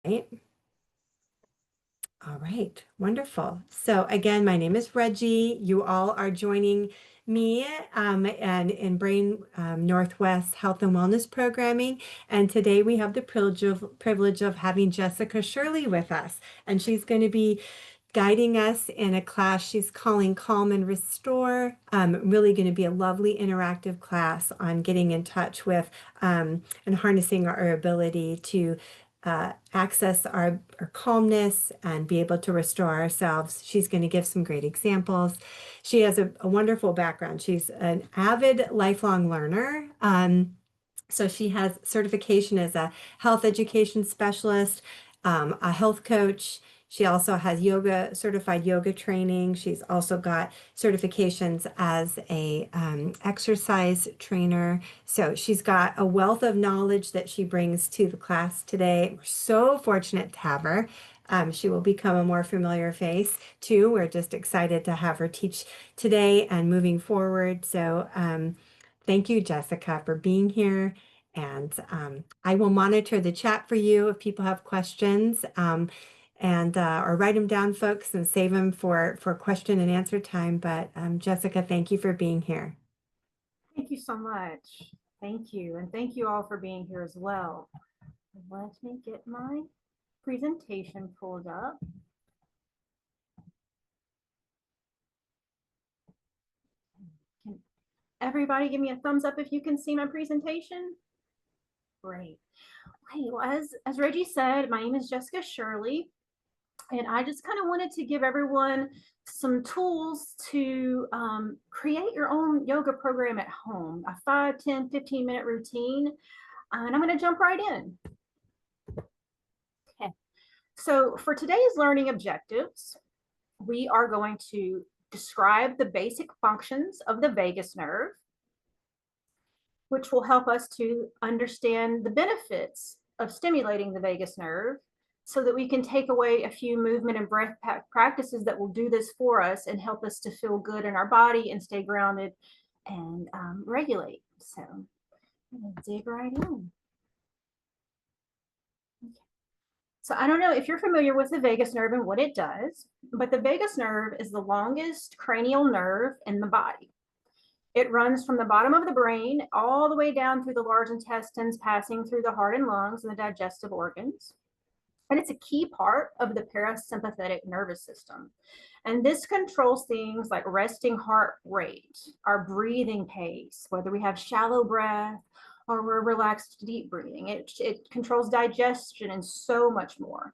Right. All right, wonderful. So again, my name is Reggie. You all are joining me and in Brain Northwest Health and Wellness Programming. And today we have the privilege of having Jessica Shirley with us. And she's going to be guiding us in a class she's calling Calm and Restore. Really going to be a lovely interactive class on getting in touch with and harnessing our ability to access our calmness and be able to restore ourselves. She's going to give some great examples. She has a wonderful background. She's an avid lifelong learner. So she has certification as a health education specialist, a health coach. She also has certified yoga training. She's also got certifications as a exercise trainer. So she's got a wealth of knowledge that she brings to the class today. We're so fortunate to have her. She will become a more familiar face too. We're just excited to have her teach today and moving forward. So thank you, Jessica, for being here. And I will monitor the chat for you if people have questions, and or write them down, folks, and save them for question and answer time. But Jessica, thank you for being here. Thank you so much. Thank you. And thank you all for being here as well. Let me get my presentation pulled up. Can everybody give me a thumbs up if you can see my presentation? Great. Okay, well, as Reggie said, my name is Jessica Shirley, and I just kind of wanted to give everyone some tools to create your own yoga program at home, a 5, 10, 15-minute routine. And I'm going to jump right in. Okay. So for today's learning objectives, we are going to describe the basic functions of the vagus nerve, which will help us to understand the benefits of stimulating the vagus nerve so that we can take away a few movement and breath practices that will do this for us and help us to feel good in our body and stay grounded and regulate. So I'm going to dig right in. So I don't know if you're familiar with the vagus nerve and what it does, but the vagus nerve is the longest cranial nerve in the body. It runs from the bottom of the brain all the way down through the large intestines, passing through the heart and lungs and the digestive organs. And it's a key part of the parasympathetic nervous system. And this controls things like resting heart rate, our breathing pace, whether we have shallow breath or we're relaxed deep breathing. It controls digestion and so much more.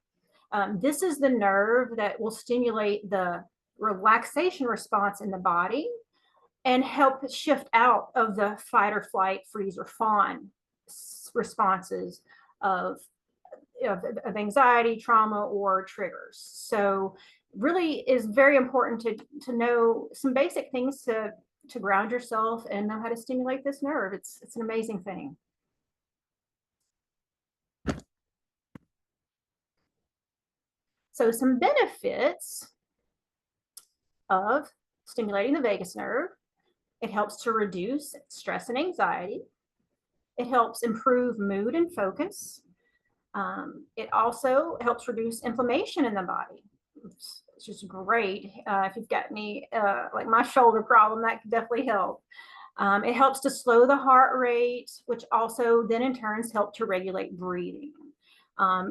This is the nerve that will stimulate the relaxation response in the body and help shift out of the fight or flight, freeze or fawn responses of anxiety, trauma, or triggers. So really is very important to know some basic things to ground yourself and know how to stimulate this nerve. It's an amazing thing. So some benefits of stimulating the vagus nerve: it helps to reduce stress and anxiety. It helps improve mood and focus. It also helps reduce inflammation in the body. It's just great. If you've got any, like my shoulder problem, that could definitely help. It helps to slow the heart rate, which also then in turns help to regulate breathing.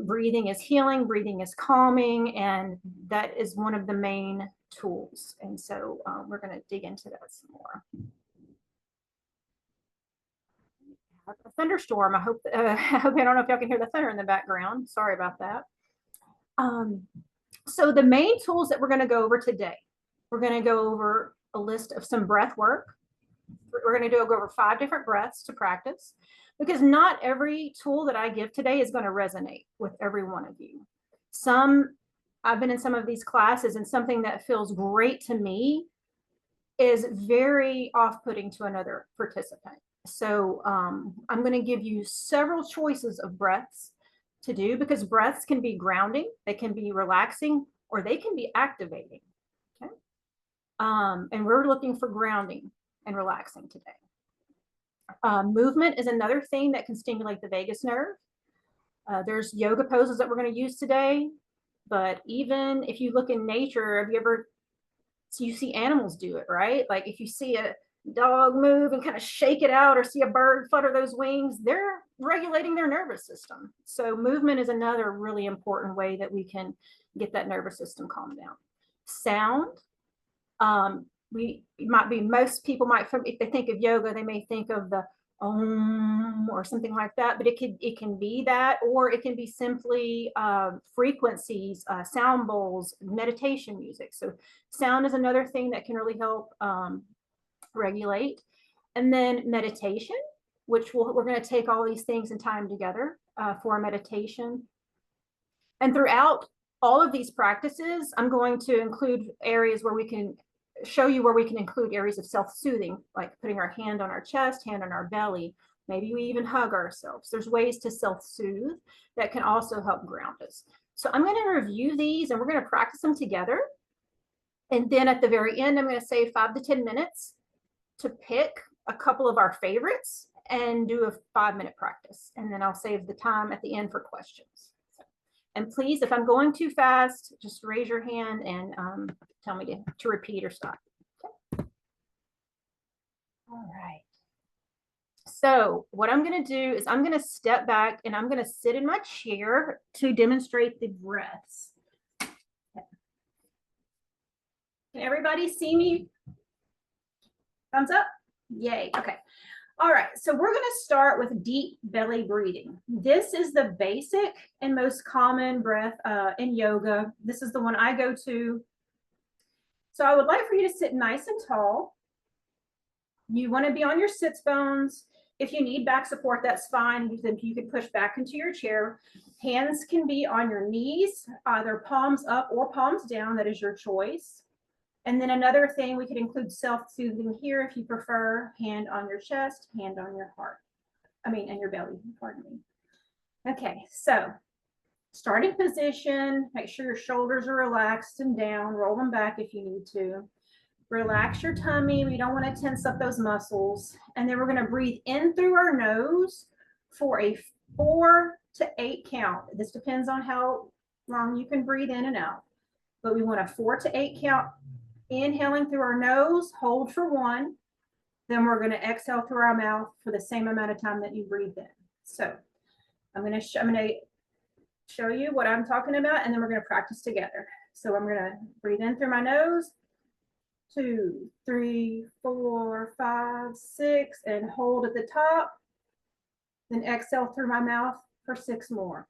Breathing is healing, breathing is calming, and that is one of the main tools. And so we're going to dig into that some more. A thunderstorm. I don't know if y'all can hear the thunder in the background. Sorry about that. So the main tools that we're going to go over today, we're going to go over a list of some breath work. We're going to go over 5 different breaths to practice, because not every tool that I give today is going to resonate with every one of you. I've been in some of these classes, and something that feels great to me is very off-putting to another participant. So I'm going to give you several choices of breaths to do, because breaths can be grounding, they can be relaxing, or they can be activating. Okay. And we're looking for grounding and relaxing today. Movement is another thing that can stimulate the vagus nerve. There's yoga poses that we're going to use today, but even if you look in nature, have you ever, so you see animals do it, right? Like if you see a dog move and kind of shake it out, or see a bird flutter those wings, they're regulating their nervous system. So movement is another really important way that we can get that nervous system calmed down. Sound. Most people might, if they think of yoga, they may think of the or something like that, but it can be that, or it can be simply frequencies, sound bowls, meditation music. So sound is another thing that can really help regulate. And then meditation, which we're going to take all these things and tie them together for meditation. And throughout all of these practices, I'm going to include areas where we can show you where we can include areas of self-soothing, like putting our hand on our chest, hand on our belly. Maybe we even hug ourselves. There's ways to self-soothe that can also help ground us. So I'm going to review these and we're going to practice them together. And then at the very end, I'm going to save 5 to 10 minutes to pick a couple of our favorites and do a 5-minute practice. And then I'll save the time at the end for questions. And please, if I'm going too fast, just raise your hand and tell me to repeat or stop. Okay. All right. So what I'm going to do is I'm going to step back and I'm going to sit in my chair to demonstrate the breaths. Okay. Can everybody see me? Thumbs up? Yay. Okay. All right, so we're going to start with deep belly breathing. This is the basic and most common breath in yoga. This is the one I go to. So I would like for you to sit nice and tall. You want to be on your sits bones. If you need back support, that's fine. You can push back into your chair. Hands can be on your knees, either palms up or palms down. That is your choice. And then another thing, we could include self-soothing here if you prefer. Hand on your chest, hand on your heart. And your belly, pardon me. Okay, so starting position, make sure your shoulders are relaxed and down. Roll them back if you need to. Relax your tummy. We don't want to tense up those muscles. And then we're going to breathe in through our nose for a 4 to 8 count. This depends on how long you can breathe in and out. But we want a 4 to 8 count. Inhaling through our nose, hold for 1. Then we're going to exhale through our mouth for the same amount of time that you breathed in. So I'm going to show you what I'm talking about, and then we're going to practice together. So I'm going to breathe in through my nose, 2, 3, 4, 5, 6, and hold at the top. Then exhale through my mouth for 6 more.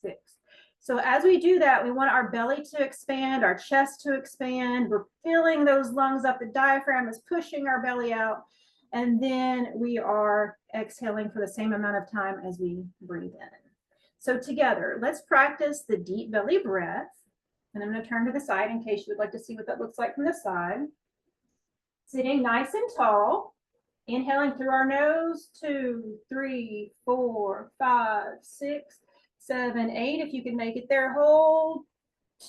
6. So as we do that, we want our belly to expand, our chest to expand. We're filling those lungs up. The diaphragm is pushing our belly out. And then we are exhaling for the same amount of time as we breathe in. So together, let's practice the deep belly breath. And I'm going to turn to the side in case you would like to see what that looks like from the side. Sitting nice and tall. Inhaling through our nose, 2, 3, 4, 5, 6, 7, 8. If you can make it there, hold.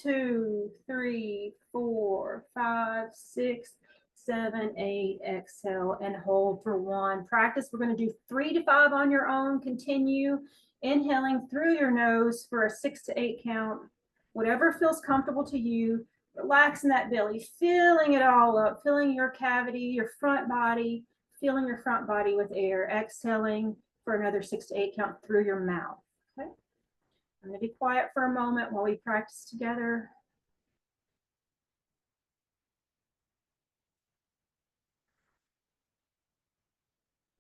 2, 3, 4, 5, 6, 7, 8. Exhale and hold for 1. Practice. We're going to do 3 to 5 on your own. Continue inhaling through your nose for a 6 to 8 count. Whatever feels comfortable to you. Relaxing that belly, filling it all up, filling your cavity, your front body, filling your front body with air. Exhaling for another 6 to 8 count through your mouth. Okay. I'm going to be quiet for a moment while we practice together.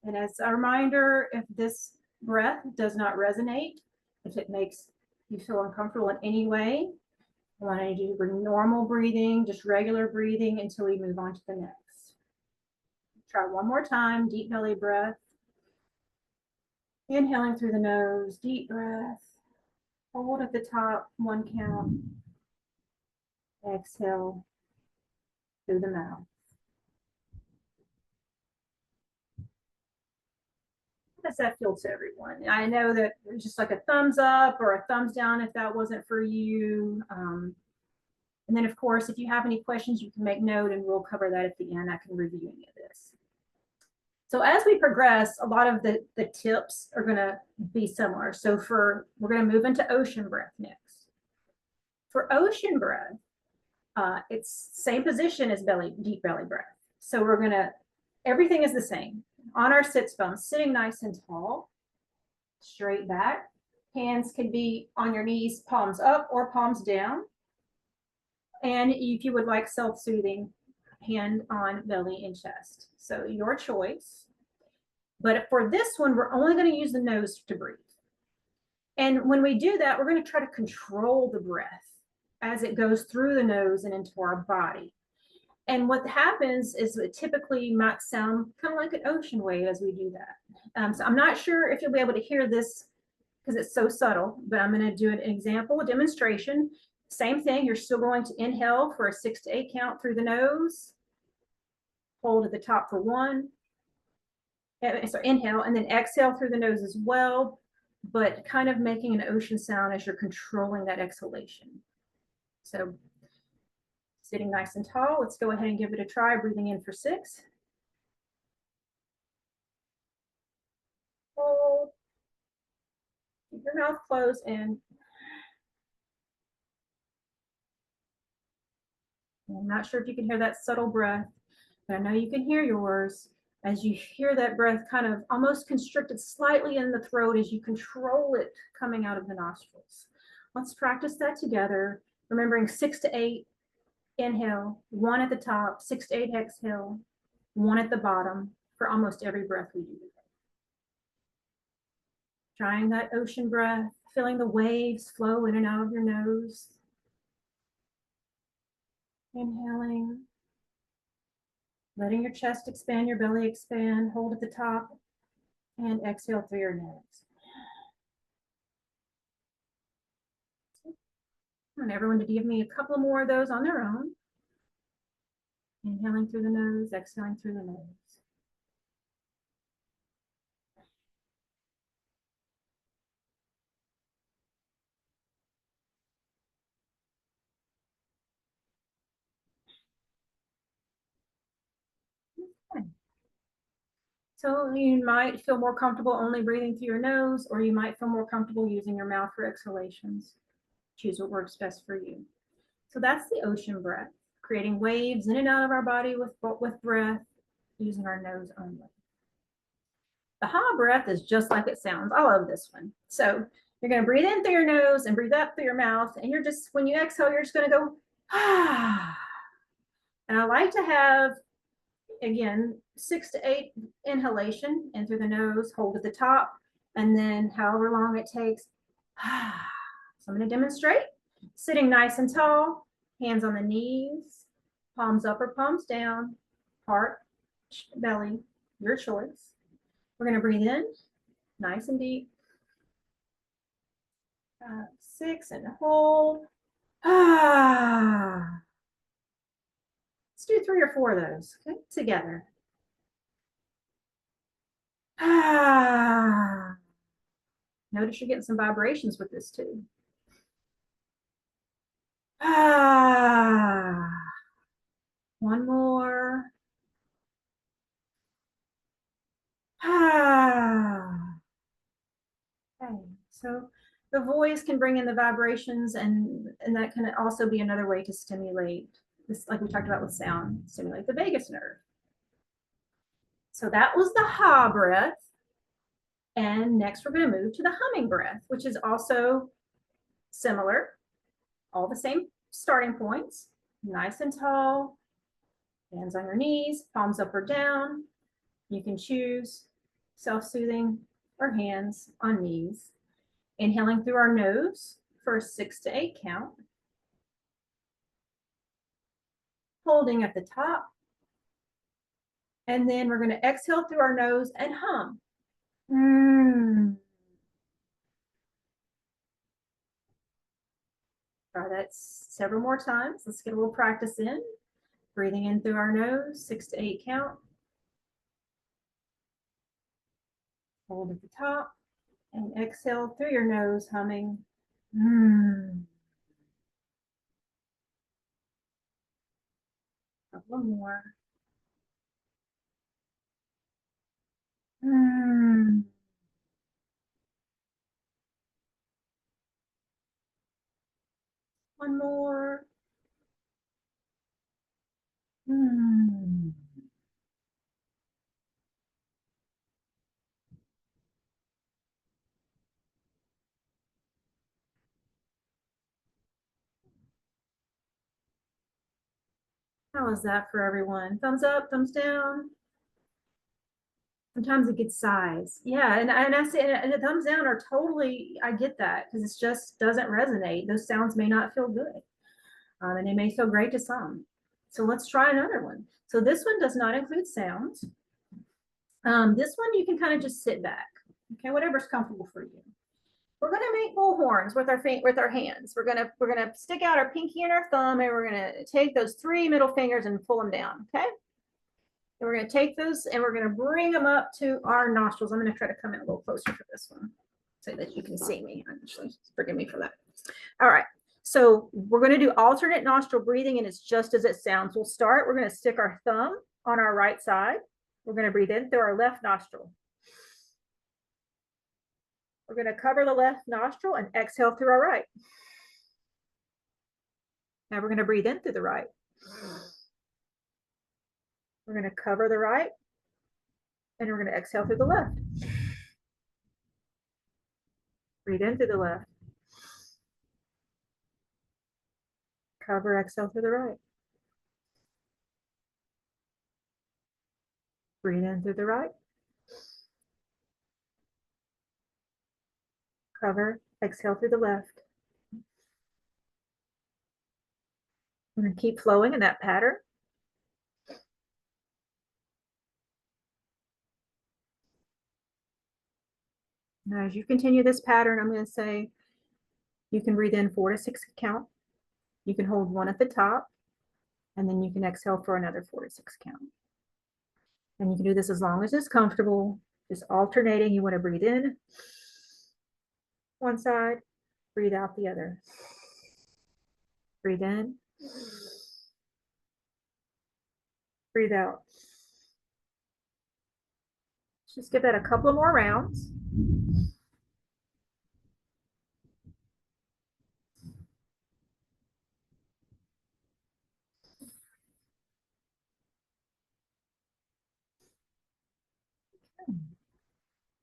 And as a reminder, if this breath does not resonate, if it makes you feel uncomfortable in any way, I want you to do normal breathing, just regular breathing until we move on to the next. Try one more time, deep belly breath. Inhaling through the nose, deep breath. Hold at the top, 1 count. Exhale through the mouth. How does that feel to everyone? I know that it's just like a thumbs up or a thumbs down if that wasn't for you. And then, of course, if you have any questions, you can make note and we'll cover that at the end. I can review any of this. So as we progress, a lot of the tips are going to be similar. So we're going to move into ocean breath next. For ocean breath, it's same position as deep belly breath. So everything is the same. On our sits bones, sitting nice and tall, straight back. Hands can be on your knees, palms up or palms down. And if you would like self-soothing, hand on belly and chest. So your choice. But for this one, we're only going to use the nose to breathe. And when we do that, we're going to try to control the breath as it goes through the nose and into our body. And what happens is it typically might sound kind of like an ocean wave as we do that. So I'm not sure if you'll be able to hear this because it's so subtle, but I'm going to do an example, a demonstration. Same thing, you're still going to inhale for a 6 to 8 count through the nose. Hold at the top for 1. So inhale and then exhale through the nose as well, but kind of making an ocean sound as you're controlling that exhalation. So sitting nice and tall, let's go ahead and give it a try, breathing in for 6. Hold. Keep your mouth closed and I'm not sure if you can hear that subtle breath, but I know you can hear yours as you hear that breath kind of almost constricted slightly in the throat as you control it coming out of the nostrils. Let's practice that together, remembering 6 to 8 inhale, 1 at the top, 6 to 8 exhale, 1 at the bottom for almost every breath we do. Trying that ocean breath, feeling the waves flow in and out of your nose. Inhaling, letting your chest expand, your belly expand, hold at the top, and exhale through your nose. I want everyone to give me a couple more of those on their own. Inhaling through the nose, exhaling through the nose. Okay. So you might feel more comfortable only breathing through your nose, or you might feel more comfortable using your mouth for exhalations. Choose what works best for you. So that's the ocean breath, creating waves in and out of our body with breath, using our nose only. The ha breath is just like it sounds. I love this one. So you're going to breathe in through your nose and breathe up through your mouth. And you're just, when you exhale, you're just going to go, ah. And I like to have, again, 6 to 8 inhalation in through the nose, hold at the top, and then however long it takes. Ah. So I'm going to demonstrate. Sitting nice and tall, hands on the knees, palms up or palms down, heart, belly, your choice. We're going to breathe in nice and deep. 6 and hold. Ah. Let's do 3 or 4 of those, okay, together. Ah. Notice you're getting some vibrations with this too. Ah. One more. Ah. Okay, so the voice can bring in the vibrations, and that can also be another way to stimulate this, like we talked about with sound, stimulate the vagus nerve. So that was the ha breath. And next we're going to move to the humming breath, which is also similar, all the same starting points, nice and tall, hands on your knees, palms up or down. You can choose self-soothing or hands on knees. Inhaling through our nose for a 6 to 8 count. Holding at the top. And then we're going to exhale through our nose and hum. Try that several more times. Let's get a little practice in. Breathing in through our nose, 6 to 8 count. Hold at the top and exhale through your nose, humming. Couple more. Hmm. One more. Hmm. How is that for everyone? Thumbs up, thumbs down. Sometimes it gets sighs. Yeah, and I say and the thumbs down are totally, I get that because it just doesn't resonate. Those sounds may not feel good. And they may feel great to some. So let's try another one. So this one does not include sounds. This one you can kind of just sit back. Okay, whatever's comfortable for you. We're gonna make bull horns with our hands. We're gonna stick out our pinky and our thumb, and we're gonna take those 3 middle fingers and pull them down. Okay. And we're going to take those and we're going to bring them up to our nostrils. I'm going to try to come in a little closer for this one so that you can see me. Actually, forgive me for that. All right. So we're going to do alternate nostril breathing, and it's just as it sounds. We'll start. We're going to stick our thumb on our right side. We're going to breathe in through our left nostril. We're going to cover the left nostril and exhale through our right. Now we're going to breathe in through the right. We're going to cover the right, and we're going to exhale through the left. Breathe in through the left. Cover, exhale through the right. Breathe in through the right. Cover, exhale through the left. I'm going to keep flowing in that pattern. Now, as you continue this pattern, I'm going to say you can breathe in 4 to 6 count. You can hold 1 at the top, and then you can exhale for another 4 to 6 count. And you can do this as long as it's comfortable, just alternating. You want to breathe in one side, breathe out the other. Breathe in, breathe out. Just give that a couple of more rounds.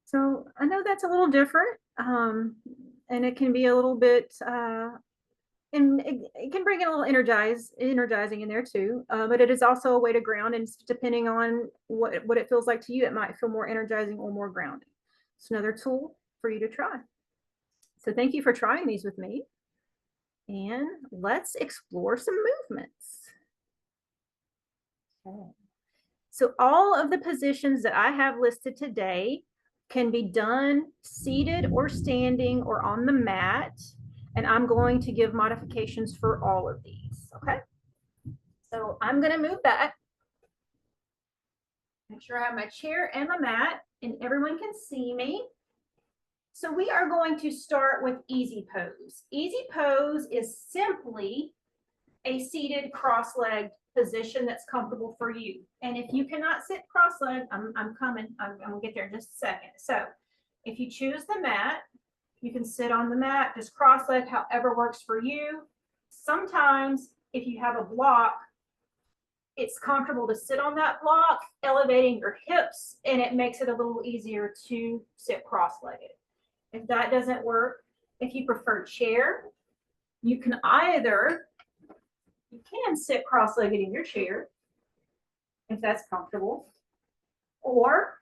So I know that's a little different, and it can be a little bit, and it can bring in a little energizing in there too. But it is also a way to ground, and depending on what it feels like to you, it might feel more energizing or more grounding. It's another tool for you to try. So thank you for trying these with me, and let's explore some movements. Okay. So all of the positions that I have listed today can be done seated or standing or on the mat. And I'm going to give modifications for all of these, okay? So I'm gonna move back. Make sure I have my chair and my mat and everyone can see me. So we are going to start with easy pose. Easy pose is simply a seated cross-legged position that's comfortable for you. And if you cannot sit cross-legged, I'm coming. I'm gonna get there in just a second. So if you choose the mat, you can sit on the mat, just cross-legged, however works for you. Sometimes if you have a block, it's comfortable to sit on that block, elevating your hips, and it makes it a little easier to sit cross-legged. If that doesn't work, if you prefer chair, you can sit cross-legged in your chair if that's comfortable. Or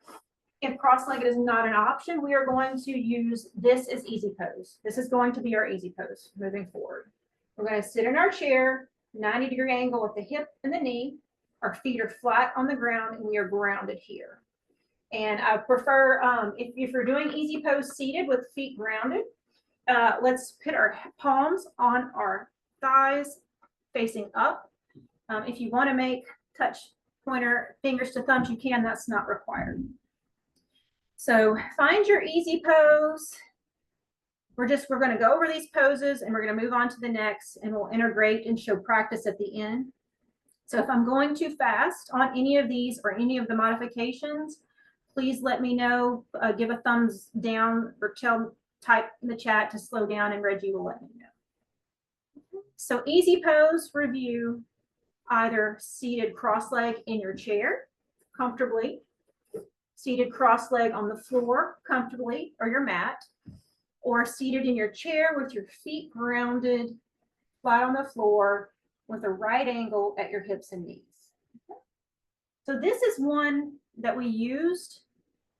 if cross-legged is not an option, we are going to use this as easy pose. This is going to be our easy pose moving forward. We're going to sit in our chair, 90-degree angle with the hip and the knee. Our feet are flat on the ground and we are grounded here. And I prefer, if you're doing easy pose seated with feet grounded, let's put our palms on our thighs facing up. If you want to touch pointer fingers to thumbs, you can. That's not required. So find your easy pose. We're going to go over these poses and we're going to move on to the next, and we'll integrate and show practice at the end. So if I'm going too fast on any of these or any of the modifications, please let me know, give a thumbs down or type in the chat to slow down and Reggie will let me know. So easy pose review, either seated cross-leg in your chair comfortably, seated cross-leg on the floor comfortably or your mat, or seated in your chair with your feet grounded, flat on the floor with a right angle at your hips and knees. So this is one that we used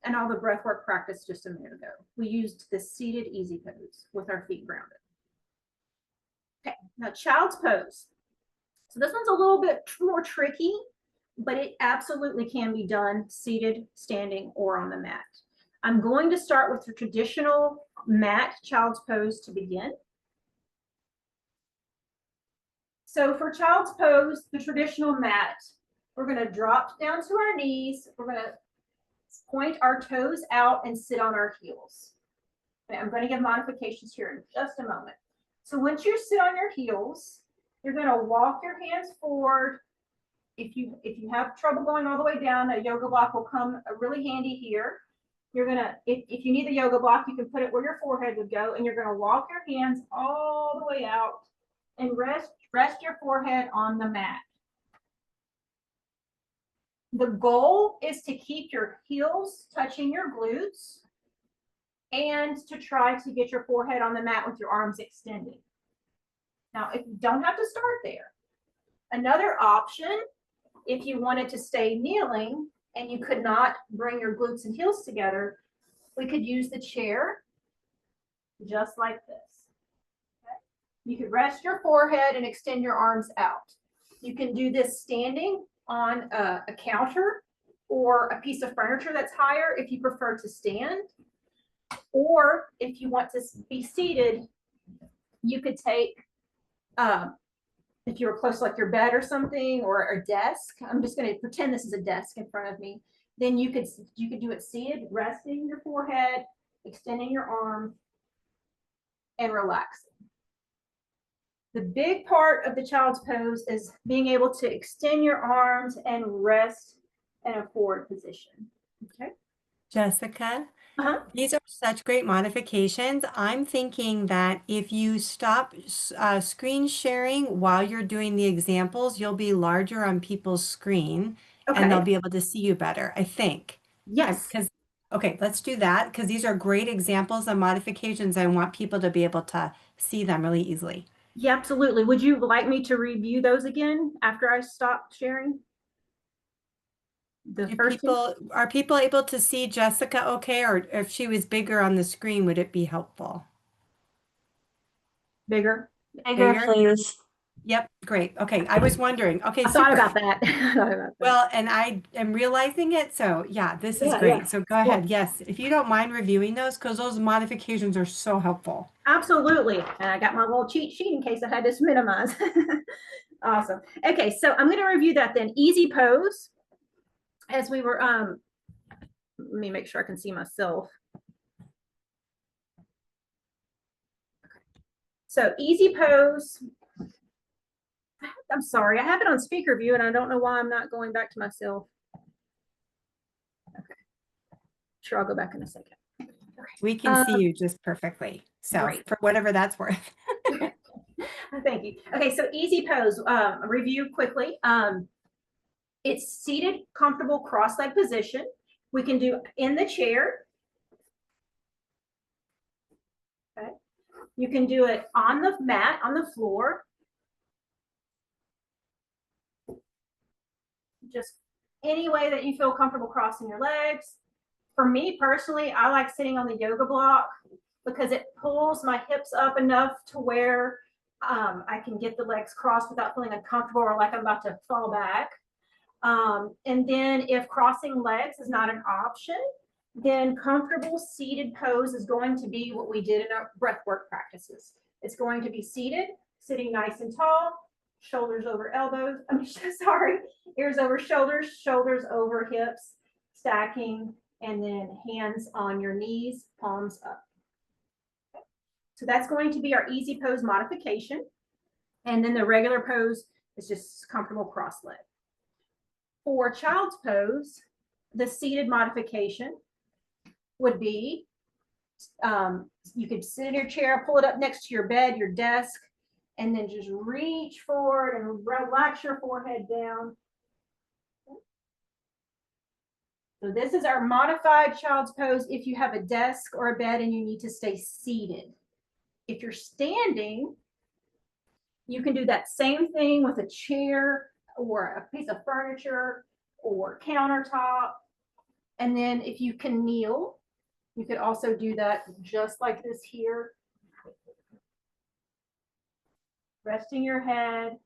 in all the breathwork practice just a minute ago. We used the seated easy pose with our feet grounded. Okay, now child's pose. So this one's a little bit more tricky, but it absolutely can be done seated, standing, or on the mat. I'm going to start with the traditional mat child's pose to begin. So for child's pose, the traditional mat, we're going to drop down to our knees. We're going to point our toes out and sit on our heels. Okay, I'm going to give modifications here in just a moment. So once you sit on your heels, you're going to walk your hands forward. If you have trouble going all the way down, a yoga block will come really handy here. You're going to, if you need the yoga block, you can put it where your forehead would go, and you're going to walk your hands all the way out and rest your forehead on the mat. The goal is to keep your heels touching your glutes and to try to get your forehead on the mat with your arms extended. Now, if you don't have to start there, another option, if you wanted to stay kneeling and you could not bring your glutes and heels together, we could use the chair just like this. Okay? You could rest your forehead and extend your arms out. You can do this standing on a counter or a piece of furniture that's higher if you prefer to stand. Or if you want to be seated, you could take, if you were close to like your bed or something, or a desk, I'm just going to pretend this is a desk in front of me, then you could do it seated, resting your forehead, extending your arms, and relaxing. The big part of the child's pose is being able to extend your arms and rest in a forward position. Okay. Jessica, these are such great modifications. I'm thinking that if you stop screen sharing while you're doing the examples, you'll be larger on people's screen and they'll be able to see you better, I think. Yes. Okay, let's do that because these are great examples of modifications. I want people to be able to see them really easily. Yeah, absolutely. Would you like me to review those again after I stop sharing? Are people able to see Jessica okay, or if she was bigger on the screen, would it be helpful? Bigger? Bigger, please. Yep, great. Okay, I was wondering. Okay, I thought about that. Well, and I am realizing it, so yeah, this is great. Yeah. So go ahead. Yes, if you don't mind reviewing those, because those modifications are so helpful. Absolutely. And I got my little cheat sheet in case I had this minimized. Awesome. Okay, so I'm going to review that then. Easy pose. As we were, let me make sure I can see myself. Okay. So easy pose. I'm sorry, I have it on speaker view and I don't know why I'm not going back to myself. Okay. Sure, I'll go back in a second. Okay. We can see you just perfectly. So great. For whatever that's worth. Thank you. Okay, so easy pose, review quickly. It's seated, comfortable, cross-leg position. We can do in the chair. Okay. You can do it on the mat, on the floor. Just any way that you feel comfortable crossing your legs. For me personally, I like sitting on the yoga block because it pulls my hips up enough to where I can get the legs crossed without feeling uncomfortable or like I'm about to fall back. And then if crossing legs is not an option, then comfortable seated pose is going to be what we did in our breathwork practices. It's going to be seated, sitting nice and tall, shoulders over elbows, ears over shoulders, shoulders over hips, stacking, and then hands on your knees, palms up. Okay. So that's going to be our easy pose modification. And then the regular pose is just comfortable cross leg. For child's pose, the seated modification would be, you could sit in your chair, pull it up next to your bed, your desk, and then just reach forward and relax your forehead down. So this is our modified child's pose if you have a desk or a bed and you need to stay seated. If you're standing, you can do that same thing with a chair or a piece of furniture or countertop. And then if you can kneel, you could also do that just like this here. Resting your head.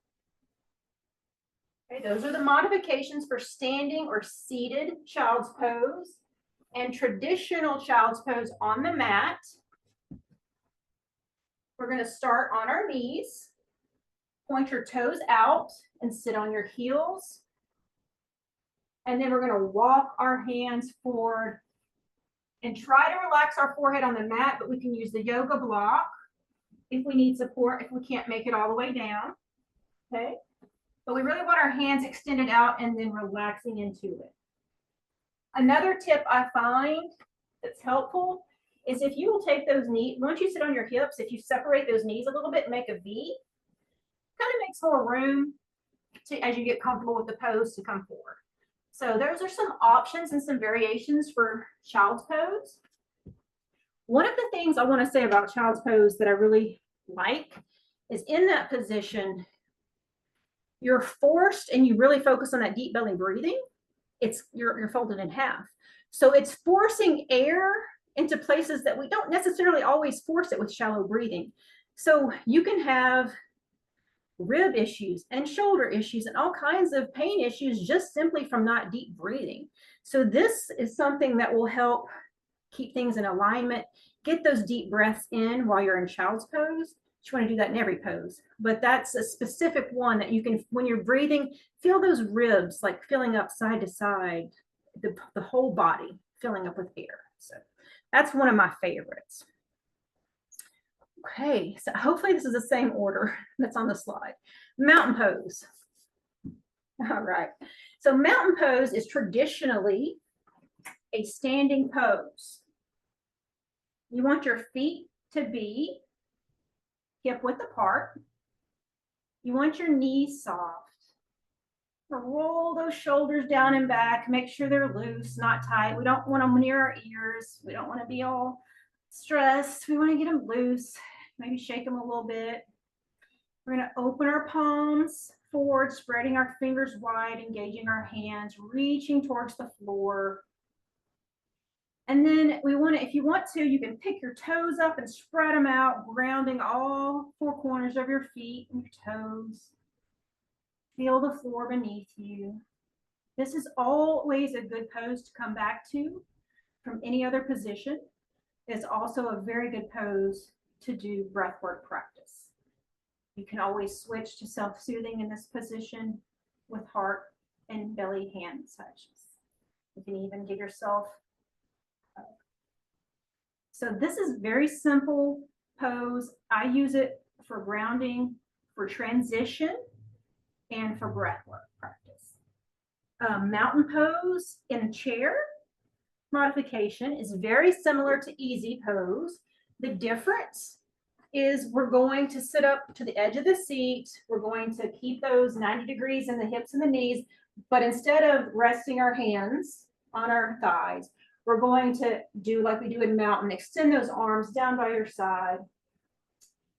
Okay, those are the modifications for standing or seated child's pose and traditional child's pose on the mat. We're going to start on our knees. Point your toes out and sit on your heels. And then we're going to walk our hands forward and try to relax our forehead on the mat, but we can use the yoga block if we need support, if we can't make it all the way down. Okay. But we really want our hands extended out and then relaxing into it. Another tip I find that's helpful is if you will take those knees, once you sit on your hips, if you separate those knees a little bit, make a V, kind of makes more room to, as you get comfortable with the pose, to come forward. So those are some options and some variations for child's pose. One of the things I want to say about child's pose that I really like is in that position, you're forced and you really focus on that deep belly breathing. You're folded in half. So it's forcing air into places that we don't necessarily always force it with shallow breathing. So you can have rib issues and shoulder issues and all kinds of pain issues just simply from not deep breathing. So this is something that will help keep things in alignment, get those deep breaths in while you're in child's pose. You want to do that in every pose, but that's a specific one that you can, when you're breathing, feel those ribs like filling up side to side, the whole body filling up with air. So that's one of my favorites. Okay, so hopefully this is the same order that's on the slide. Mountain pose. All right, so mountain pose is traditionally a standing pose. You want your feet to be hip width apart. You want your knees soft. Roll those shoulders down and back. Make sure they're loose, not tight. We don't want them near our ears. We don't want to be all stressed. We want to get them loose. Maybe shake them a little bit. We're going to open our palms forward, spreading our fingers wide, engaging our hands, reaching towards the floor. And then we want to, if you want to, you can pick your toes up and spread them out, grounding all four corners of your feet and your toes. Feel the floor beneath you. This is always a good pose to come back to from any other position. It's also a very good pose to do breathwork practice. You can always switch to self-soothing in this position with heart and belly hand touches. You can even give yourself. So this is very simple pose. I use it for grounding, for transition, and for breathwork practice. Mountain pose in a chair modification is very similar to easy pose. The difference is we're going to sit up to the edge of the seat. We're going to keep those 90 degrees in the hips and the knees, but instead of resting our hands on our thighs, we're going to do like we do in mountain, extend those arms down by your side,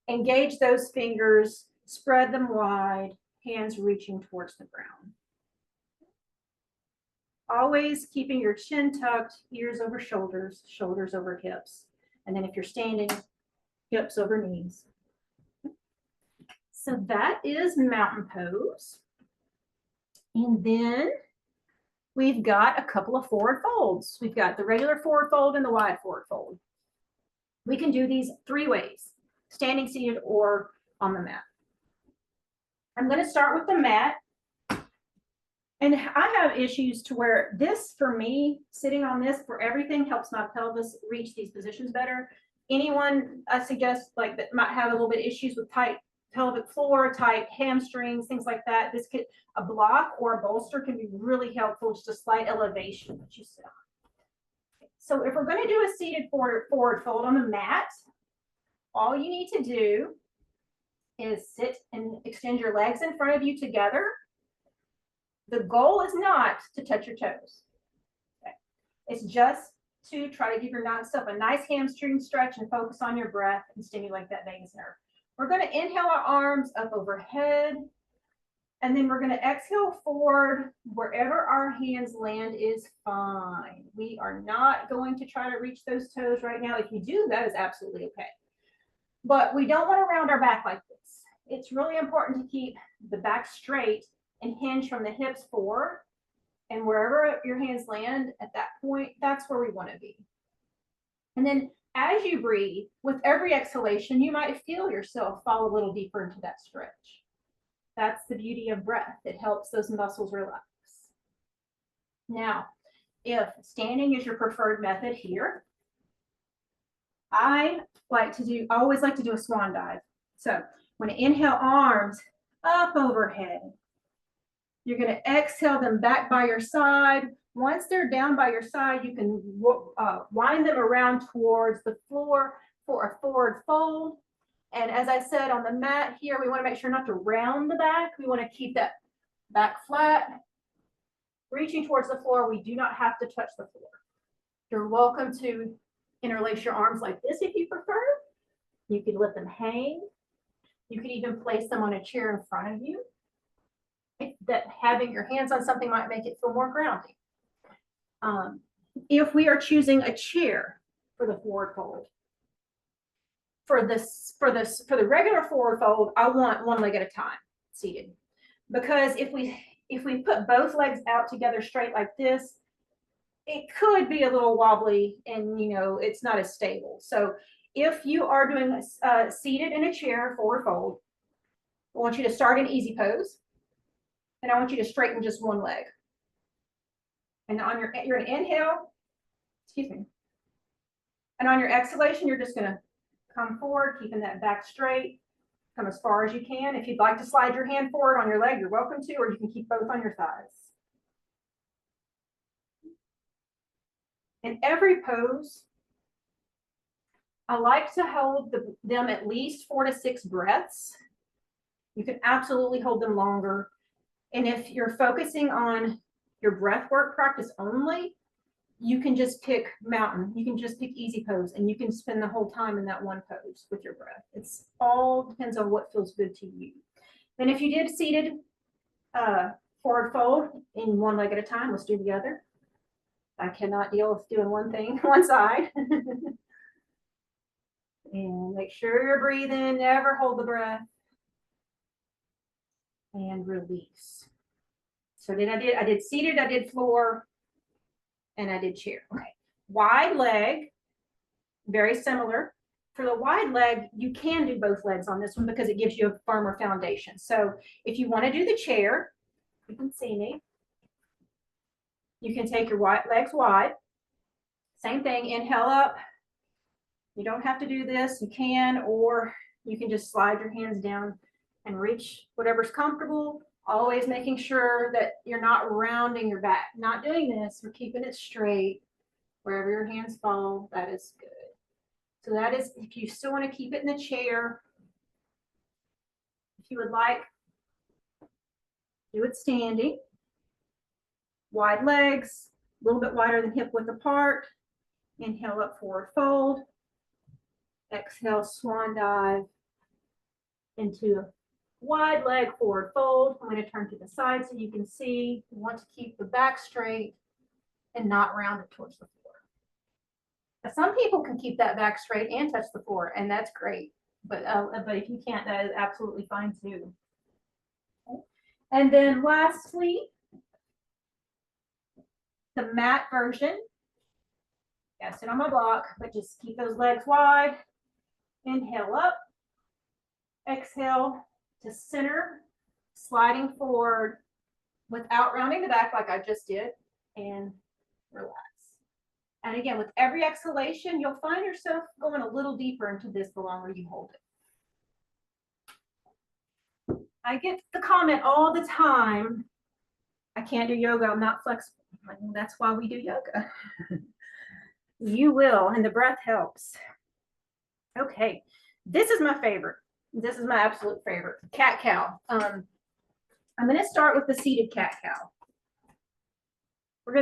engage those fingers, spread them wide, hands reaching towards the ground. Always keeping your chin tucked, ears over shoulders, shoulders over hips. And then if you're standing, hips over knees. So that is mountain pose. And then we've got a couple of forward folds. We've got the regular forward fold and the wide forward fold. We can do these three ways, standing, seated, or on the mat. I'm going to start with the mat. And I have issues to where this, for me, sitting on this for everything helps my pelvis reach these positions better. Anyone I suggest like that might have a little bit issues with tight pelvic floor, tight hamstrings, things like that. This could, a block or a bolster can be really helpful, just a slight elevation that you sit on. So if we're going to do a seated forward fold on the mat, all you need to do is sit and extend your legs in front of you together. The goal is not to touch your toes. Okay. It's just to try to give yourself a nice hamstring stretch and focus on your breath and stimulate that vagus nerve. We're going to inhale our arms up overhead, and then we're going to exhale forward. Wherever our hands land is fine. We are not going to try to reach those toes right now. If you do, that is absolutely okay. But we don't want to round our back like this. It's really important to keep the back straight and hinge from the hips forward. And wherever your hands land at that point, that's where we want to be. And then as you breathe, with every exhalation, you might feel yourself fall a little deeper into that stretch. That's the beauty of breath. It helps those muscles relax. Now, if standing is your preferred method here, I always like to do a swan dive. So when I inhale, arms up overhead. You're going to exhale them back by your side. Once they're down by your side, you can wind them around towards the floor for a forward fold. And as I said on the mat here, we want to make sure not to round the back. We want to keep that back flat. Reaching towards the floor, we do not have to touch the floor. You're welcome to interlace your arms like this if you prefer. You could let them hang. You could even place them on a chair in front of you. That having your hands on something might make it feel more grounding. If we are choosing a chair for the forward fold, for the regular forward fold, I want one leg at a time, seated, because if we put both legs out together straight like this, it could be a little wobbly, and it's not as stable. So if you are doing seated in a chair forward fold, I want you to start in easy pose. And I want you to straighten just one leg. And you're going to inhale, excuse me. And on your exhalation, you're just going to come forward, keeping that back straight. Come as far as you can. If you'd like to slide your hand forward on your leg, you're welcome to, or you can keep both on your thighs. In every pose, I like to hold them at least 4 to 6 breaths. You can absolutely hold them longer. And if you're focusing on your breath work practice only, you can just pick mountain. You can just pick easy pose, and you can spend the whole time in that one pose with your breath. It's all depends on what feels good to you. And if you did seated forward fold in one leg at a time, let's do the other. I cannot deal with doing one thing, one side. And make sure you're breathing, never hold the breath. And release. So I did seated, I did floor, and I did chair. Okay. Wide leg, very similar. For the wide leg, you can do both legs on this one because it gives you a firmer foundation. So if you want to do the chair, you can see me. You can take your legs wide. Same thing, inhale up. You don't have to do this. You can, or you can just slide your hands down and reach whatever's comfortable, always making sure that you're not rounding your back. Not doing this, we're keeping it straight. Wherever your hands fall, that is good. So that is, if you still want to keep it in the chair, if you would like, do it standing. Wide legs, a little bit wider than hip width apart. Inhale up, forward fold. Exhale, swan dive into a wide leg forward fold. I'm going to turn to the side so you can see. You want to keep the back straight and not round it towards the floor. Now, some people can keep that back straight and touch the floor, and that's great. But if you can't, that is absolutely fine too. Okay. And then lastly, the mat version. Yeah, sit on my block, but just keep those legs wide. Inhale up. Exhale to center, sliding forward without rounding the back like I just did, and relax. And again, with every exhalation, you'll find yourself going a little deeper into this the longer you hold it. I get the comment all the time, I can't do yoga, I'm not flexible. Well, that's why we do yoga. You will, and the breath helps. Okay, this is my favorite. This is my absolute favorite, cat cow. I'm going to start with the seated cat cow.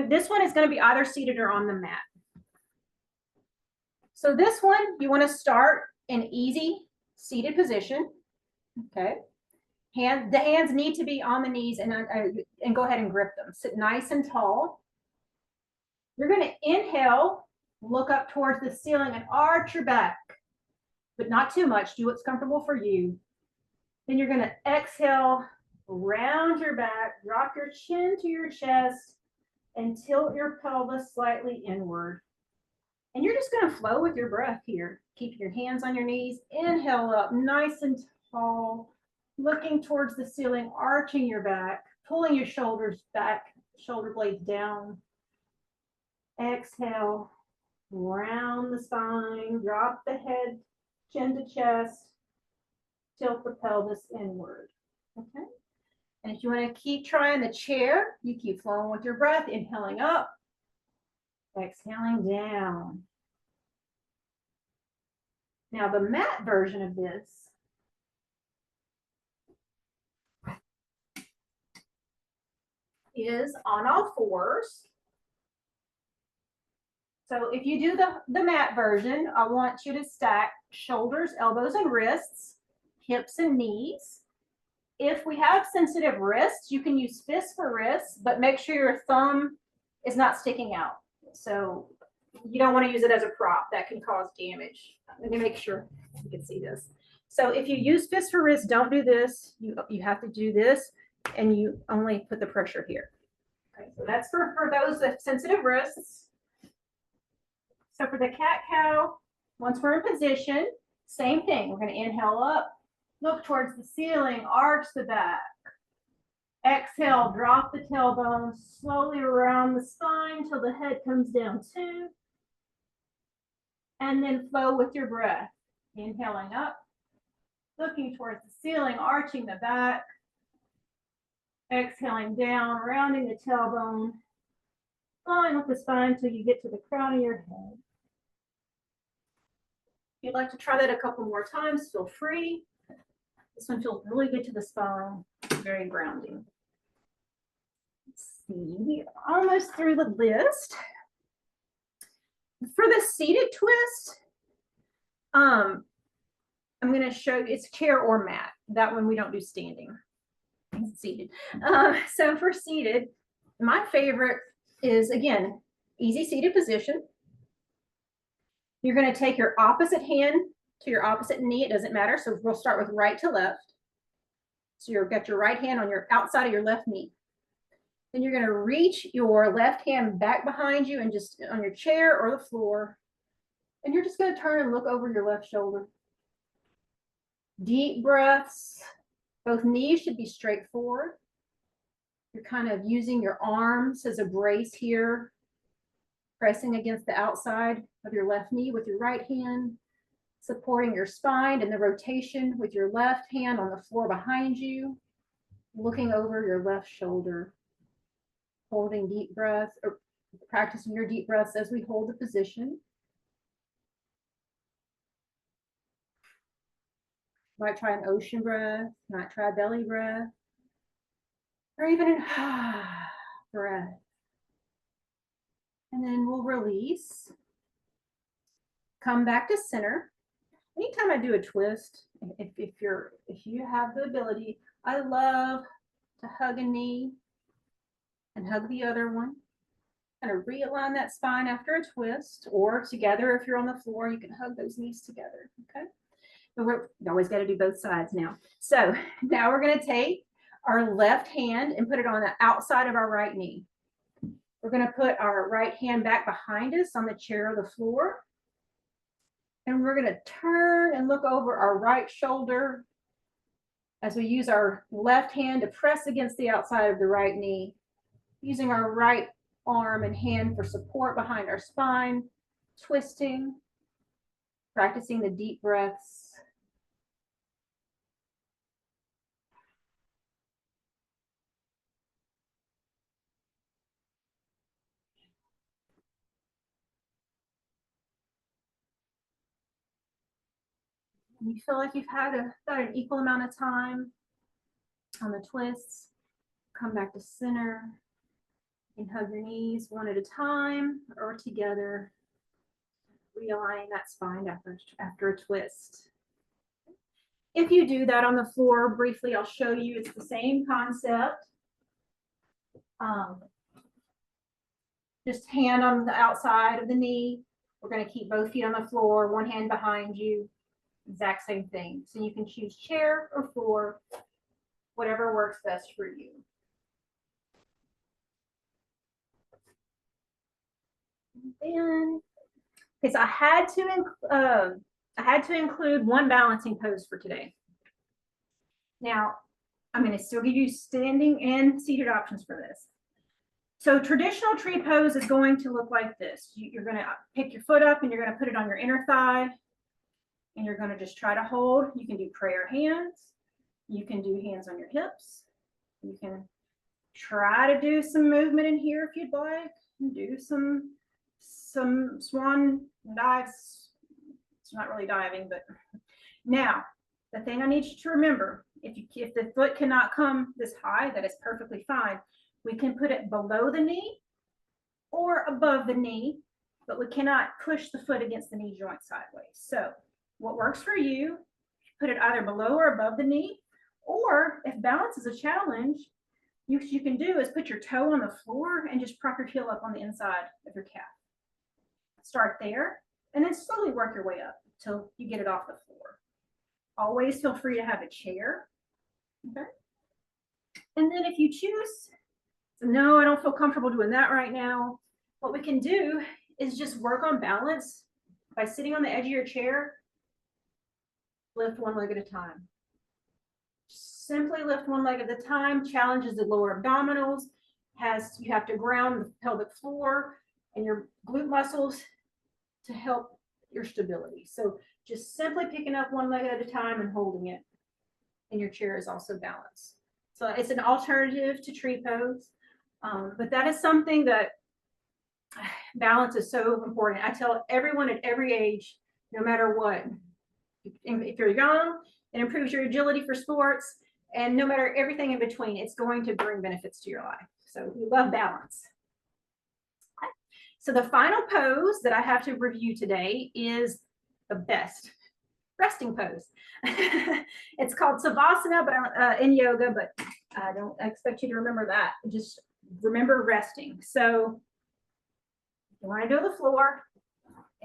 This one is going to be either seated or on the mat. So this one, you want to start in easy seated position. Okay. The hands need to be on the knees and go ahead and grip them. Sit nice and tall. You're going to inhale, look up towards the ceiling and arch your back, but not too much. Do what's comfortable for you. Then you're going to exhale, round your back, drop your chin to your chest, and tilt your pelvis slightly inward. And you're just going to flow with your breath here. Keep your hands on your knees. Inhale up, nice and tall, looking towards the ceiling, arching your back, pulling your shoulders back, shoulder blades down. Exhale, round the spine, drop the head, chin to chest, tilt the pelvis inward. Okay. And if you want to keep trying the chair, you keep flowing with your breath, inhaling up, exhaling down. Now the mat version of this is on all fours. So if you do the mat version, I want you to stack shoulders, elbows, and wrists, hips and knees. If we have sensitive wrists, you can use fists for wrists, but make sure your thumb is not sticking out. So you don't want to use it as a prop. That can cause damage. Let me make sure you can see this. So if you use fists for wrists, don't do this. You have to do this, and you only put the pressure here. Okay, so that's for those with sensitive wrists. So for the cat cow, once we're in position, same thing. We're going to inhale up, look towards the ceiling, arch the back. Exhale, drop the tailbone slowly around the spine till the head comes down too. And then flow with your breath. Inhaling up, looking towards the ceiling, arching the back. Exhaling down, rounding the tailbone, flowing with the spine till you get to the crown of your head. If you'd like to try that a couple more times, feel free. This one feels really good to the spine, very grounding. Let's see, we're almost through the list. For the seated twist, I'm going to show you, it's chair or mat. That one we don't do standing. It's seated. So for seated, my favorite is, again, easy seated position. You're going to take your opposite hand to your opposite knee. It doesn't matter. So we'll start with right to left. So you've got your right hand on your outside of your left knee. Then you're going to reach your left hand back behind you and just on your chair or the floor. And you're just going to turn and look over your left shoulder. Deep breaths. Both knees should be straight forward. You're kind of using your arms as a brace here, pressing against the outside of your left knee with your right hand, supporting your spine and the rotation with your left hand on the floor behind you, looking over your left shoulder, holding deep breaths, or practicing your deep breaths as we hold the position. Might try an ocean breath, might try a belly breath, or even an breath. And then we'll release. Come back to center. Anytime I do a twist, if you have the ability, I love to hug a knee and hug the other one. Kind of realign that spine after a twist, or together if you're on the floor, you can hug those knees together. Okay. But we always got to do both sides now. So now we're going to take our left hand and put it on the outside of our right knee. We're going to put our right hand back behind us on the chair or the floor. And we're going to turn and look over our right shoulder as we use our left hand to press against the outside of the right knee, using our right arm and hand for support behind our spine, twisting, practicing the deep breaths. And you feel like you've had about an equal amount of time on the twists. Come back to center and hug your knees one at a time or together, realigning that spine after a twist. If you do that on the floor, briefly, I'll show you. It's the same concept. Just hand on the outside of the knee. We're going to keep both feet on the floor, one hand behind you. Exact same thing. So you can choose chair or floor, whatever works best for you. And okay, so I had to include one balancing pose for today. Now, I'm going to still give you standing and seated options for this. So traditional tree pose is going to look like this. You're going to pick your foot up and you're going to put it on your inner thigh. And you're going to just try to hold. You can do prayer hands. You can do hands on your hips. You can try to do some movement in here if you'd like. Do some swan dives. It's not really diving, but now the thing I need you to remember, if the foot cannot come this high, that is perfectly fine. We can put it below the knee or above the knee, but we cannot push the foot against the knee joint sideways. So what works for you, put it either below or above the knee, or if balance is a challenge, you can do is put your toe on the floor and just prop your heel up on the inside of your calf. Start there, and then slowly work your way up until you get it off the floor. Always feel free to have a chair. Okay. And then if you choose, no, I don't feel comfortable doing that right now, what we can do is just work on balance by sitting on the edge of your chair. Lift one leg at a time. Simply lift one leg at a time. Challenges the lower abdominals. You have to ground the pelvic floor and your glute muscles to help your stability. So just simply picking up one leg at a time and holding it. And your chair is also balanced. So it's an alternative to tree pose. But that is something that balance is so important. I tell everyone at every age, no matter what, if you're young, it improves your agility for sports, and no matter everything in between, it's going to bring benefits to your life. So we love balance. Okay. So the final pose that I have to review today is the best resting pose. It's called Savasana, but in yoga, but I don't expect you to remember that. Just remember resting. So you want to do the floor.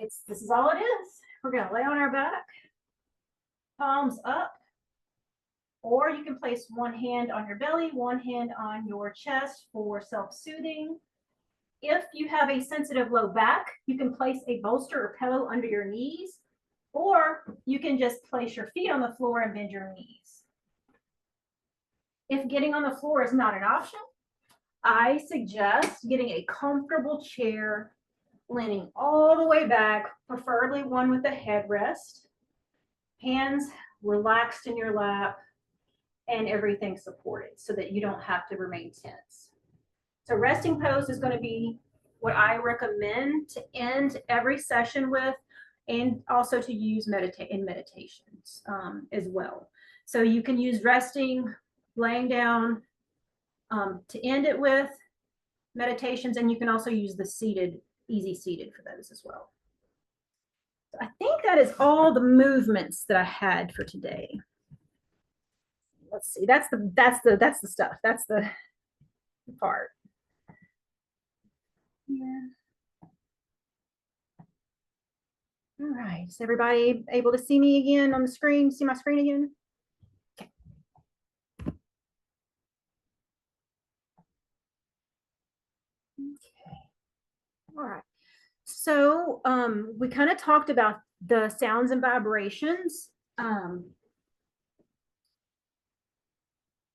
This is all it is. We're going to lay on our back, palms up, or you can place one hand on your belly, one hand on your chest for self-soothing. If you have a sensitive low back, you can place a bolster or pillow under your knees, or you can just place your feet on the floor and bend your knees. If getting on the floor is not an option, I suggest getting a comfortable chair, leaning all the way back, preferably one with a headrest, hands relaxed in your lap, and everything supported so that you don't have to remain tense. So resting pose is going to be what I recommend to end every session with, and also to use in meditations as well. So you can use resting, laying down to end it with meditations, and you can also use the seated, easy seated for those as well. So I think that is all the movements that I had for today. Let's see, that's the stuff. That's the part. Yeah. All right, is everybody able to see me again on the screen? See my screen again? Okay. Okay. All right. So we kind of talked about the sounds and vibrations.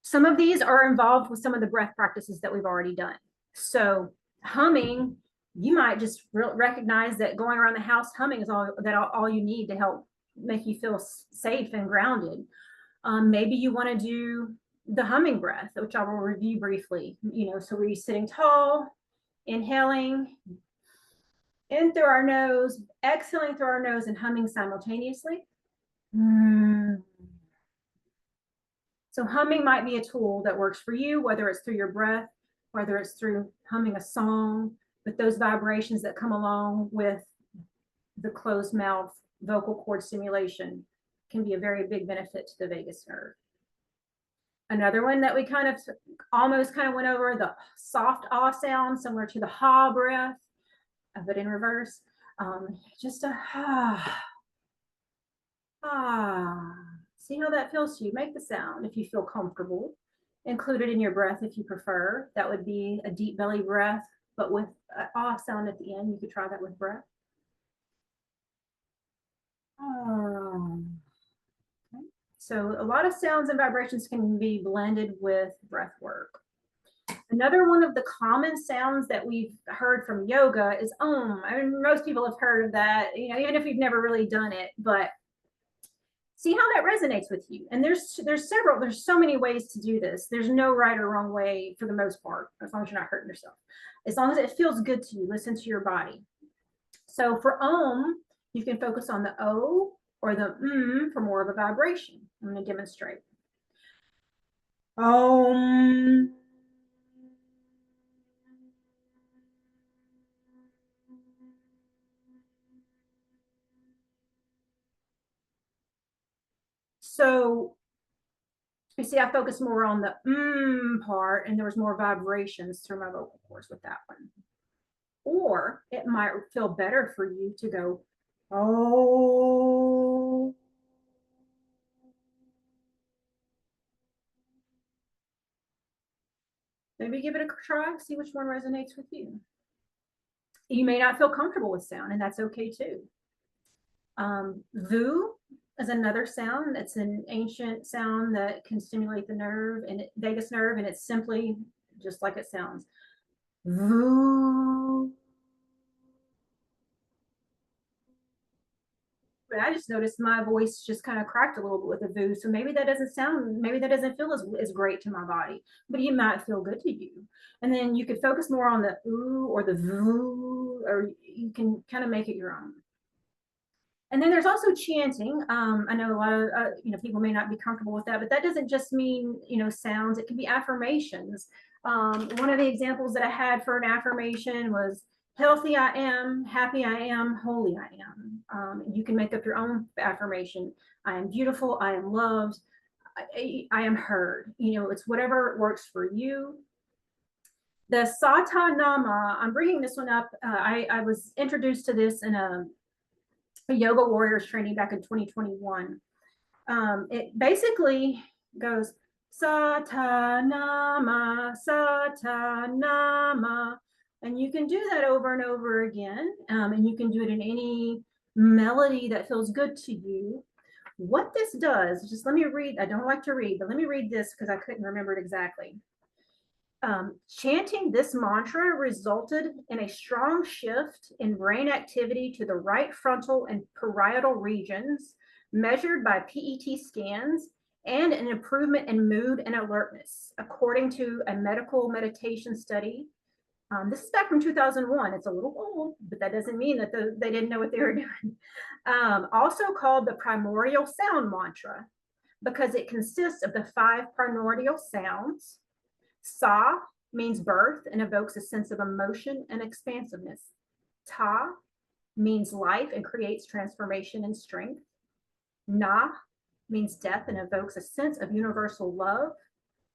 Some of these are involved with some of the breath practices that we've already done. So humming, you might just recognize that going around the house humming is all you need to help make you feel safe and grounded. Maybe you want to do the humming breath, which I will review briefly. So we're sitting tall, inhaling in through our nose, exhaling through our nose, and humming simultaneously. Mm. So humming might be a tool that works for you, whether it's through your breath, whether it's through humming a song, but those vibrations that come along with the closed mouth vocal cord stimulation can be a very big benefit to the vagus nerve. Another one that we kind of almost kind of went over, the soft ah sound, similar to the ha breath, but in reverse. Just a ah, ah. See how that feels to you. Make the sound if you feel comfortable. Include it in your breath if you prefer. That would be a deep belly breath, but with an ah sound at the end. You could try that with breath. Oh. Okay. So a lot of sounds and vibrations can be blended with breath work. Another one of the common sounds that we've heard from yoga is Om. I mean, most people have heard of that, you know, even if you've never really done it, but see how that resonates with you. And there's so many ways to do this. There's no right or wrong way for the most part, as long as you're not hurting yourself. As long as it feels good to you, listen to your body. So for Om, you can focus on the O or the for more of a vibration. I'm going to demonstrate. Om. So you see, I focus more on the part, and there was more vibrations through my vocal cords with that one. Or it might feel better for you to go, oh. Maybe give it a try, see which one resonates with you. You may not feel comfortable with sound, and that's okay too. Vu is another sound. It's an ancient sound that can stimulate the nerve and vagus nerve, and it's simply just like it sounds. Vu. But I just noticed my voice just kind of cracked a little bit with the vu. So maybe that doesn't sound, maybe that doesn't feel as great to my body, but it might feel good to you. And then you could focus more on the ooh or the vu, or you can kind of make it your own. And then there's also chanting. I know a lot of people may not be comfortable with that, but that doesn't just mean sounds. It can be affirmations. One of the examples that I had for an affirmation was healthy I am, happy I am, holy I am. You can make up your own affirmation. I am beautiful. I am loved. I am heard. It's whatever works for you. The Sata Nama, I'm bringing this one up. I was introduced to this in a yoga warriors training back in 2021. It basically goes Satanama, Satanama, and you can do that over and over again, and you can do it in any melody that feels good to you. What this does, just let me read. I don't like to read, but let me read this because I couldn't remember it exactly. Chanting this mantra resulted in a strong shift in brain activity to the right frontal and parietal regions, measured by PET scans, and an improvement in mood and alertness, according to a medical meditation study. This is back from 2001. It's a little old, but that doesn't mean that they didn't know what they were doing. Also called the primordial sound mantra, because it consists of the 5 primordial sounds. Sa means birth and evokes a sense of emotion and expansiveness. Ta means life and creates transformation and strength. Na means death and evokes a sense of universal love.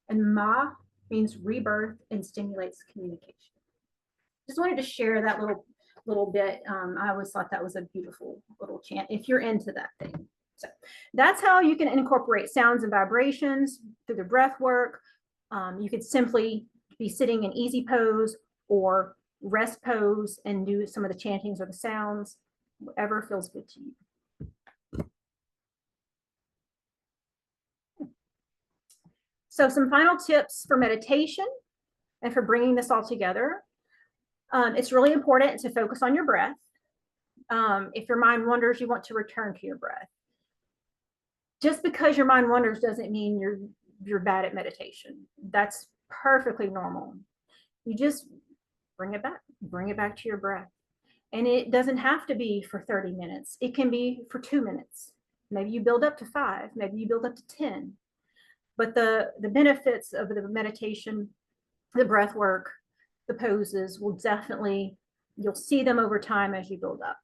And Ma means rebirth and stimulates communication. Just wanted to share that little bit. I always thought that was a beautiful little chant if you're into that thing. So that's how you can incorporate sounds and vibrations through the breath work. You could simply be sitting in easy pose or rest pose and do some of the chantings or the sounds, whatever feels good to you. So some final tips for meditation and for bringing this all together. It's really important to focus on your breath. If your mind wanders, you want to return to your breath. Just because your mind wanders doesn't mean you're bad at meditation. That's perfectly normal. You just bring it back to your breath. And it doesn't have to be for 30 minutes. It can be for 2 minutes, Maybe you build up to 5, maybe you build up to 10. But the benefits of the meditation, the breath work, the poses will definitely, you'll see them over time as you build up.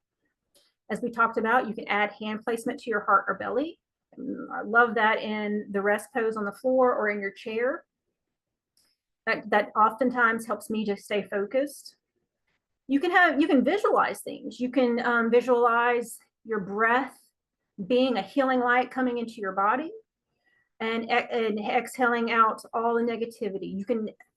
As we talked about, you can add hand placement to your heart or belly. I love that in the rest pose on the floor or in your chair. That oftentimes helps me to stay focused. You can visualize things. You can visualize your breath being a healing light coming into your body and exhaling out all the negativity.